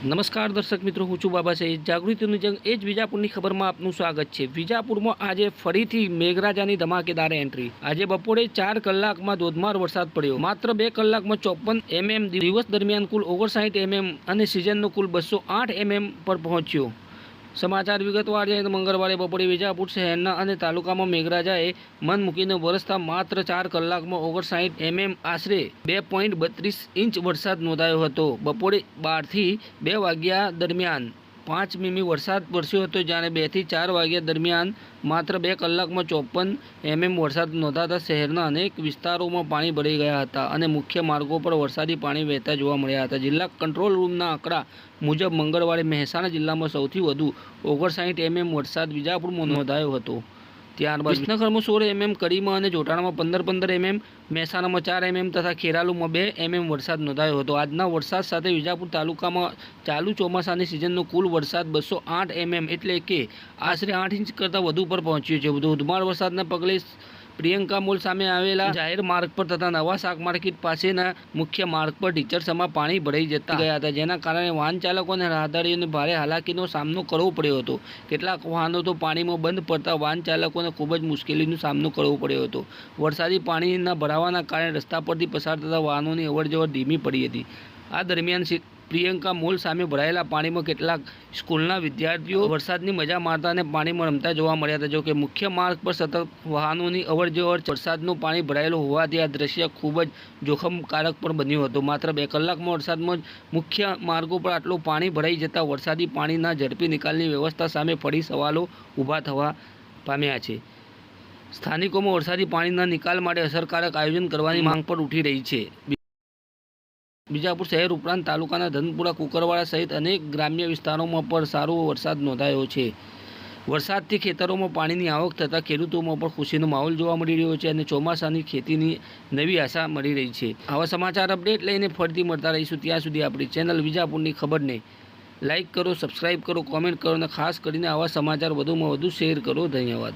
નમસ્કાર દર્શક મિત્રો, હું છું બાબા સહિત જાગૃતિનું જંગ એ જ વિજાપુરની ખબરમાં આપનું સ્વાગત છે। વિજાપુરમાં આજે ફરીથી મેઘરાજાની ધમાકેદાર એન્ટ્રી। આજે બપોરે 4 કલાકમાં ધોધમાર વરસાદ પડ્યો। માત્ર 2 કલાકમાં 54 mm, દિવસ દરમિયાન કુલ 59 mm અને સિઝનનો કુલ 208 mm પર પહોંચ્યો। સમાચાર વિગતવાર જાય તો મંગળવારે બપોરે વિજાપુર શહેરના અને તાલુકામાં મેઘરાજાએ મન મૂકીને વરસતા માત્ર 4 કલાકમાં 59 mm આશરે 2.32 ઇંચ વરસાદ નોંધાયો હતો। બપોરે 12 થી 2 વાગ્યા દરમિયાન 5 મીમી વરસાદ વરસ્યો હતો, જ્યારે 2 થી 4 વાગ્યા દરમિયાન માત્ર 2 કલાકમાં 54 mm વરસાદ નોંધાતા શહેરના અનેક વિસ્તારોમાં પાણી ભરાઈ ગયા હતા અને મુખ્ય માર્ગો પર વરસાદી પાણી વહેતા જોવા મળ્યા હતા। જિલ્લા કંટ્રોલ રૂમના આંકડા મુજબ મંગળવારે મહેસાણા જિલ્લામાં સૌથી વધુ 59 mm વરસાદ વિજાપુરમાં નોંધાયો હતો। ત્યારબાદ વિસનગરમાં 16 mm, કડીમાં અને જોટાણામાં 15 mm, મહેસાણામાં 4 mm તથા ખેરાલુમાં 2 mm વરસાદ નોંધાયો હતો। આજના વરસાદ સાથે વિજાપુર તાલુકામાં ચાલુ ચોમાસાની સિઝનનો કુલ વરસાદ 208 mm એટલે કે આશરે 8 ઇંચ કરતાં વધુ પર પહોંચ્યો છે। ધોધમાર વરસાદના પગલે પ્રિયંકા મોલ સામે આવેલા જાહેર માર્ગ પર તથા નવા શાક માર્કેટ પાસેના મુખ્ય માર્ગ પર ઢીચરસમાં પાણી ભરાઈ જતા ગયા હતા, જેના કારણે વાહન ચાલકો અને રાહદારીઓને ભારે હાલાકીનો સામનો કરવો પડ્યો હતો। કેટલાક વાહનો તો પાણીમાં બંધ પડતા વાહન ચાલકોને ખૂબ જ મુશ્કેલીનો સામનો કરવો પડ્યો હતો। વરસાદી પાણીના ભરાવાના કારણે રસ્તા પરથી પસાર થતા વાહનોની અવરજવર ધીમી પડી હતી। આ દરમિયાન પ્રિયંકા મોલ સામે ભરાયેલા પાણીમાં કેટલાક સ્કૂલના વિદ્યાર્થીઓ વરસાદની મજા મારતા અને પાણીમાં રમતા જોવા મળ્યા હતા। જોકે મુખ્ય માર્ગ પર સતત વાહનોની અવરજવર વરસાદનું પાણી ભરાયેલું હોવાથી આ દ્રશ્ય ખૂબ જ જોખમકારક પણ બન્યું હતું। માત્ર 2 કલાકમાં વરસાદમાં જ મુખ્ય માર્ગો પર આટલું પાણી ભરાઈ જતાં વરસાદી પાણીના ઝડપી નિકાલની વ્યવસ્થા સામે ફરી સવાલો ઊભા થવા પામ્યા છે। સ્થાનિકોમાં વરસાદી પાણીના નિકાલ માટે અસરકારક આયોજન કરવાની માંગ પણ ઉઠી રહી છે। વિજાપુર શહેર ઉપરાંત તાલુકાના ધનપુરા, કુકરવાડા સહિત અનેક ગ્રામ્ય વિસ્તારોમાં પણ સારો વરસાદ નોંધાયો છે। વરસાદથી ખેતરોમાં પાણીની આવક થતાં ખેડૂતોમાં પણ ખુશીનો માહોલ જોવા મળી રહ્યો છે અને ચોમાસાની ખેતીની નવી આશા મળી રહી છે। આવા સમાચાર અપડેટ લઈને ફરીથી મળતા રહીશું। ત્યાં સુધી આપણી ચેનલ વિજાપુરની ખબરને લાઇક કરો, સબસ્ક્રાઈબ કરો, કોમેન્ટ કરો અને ખાસ કરીને આવા સમાચાર વધુમાં વધુ શેર કરો। ધન્યવાદ।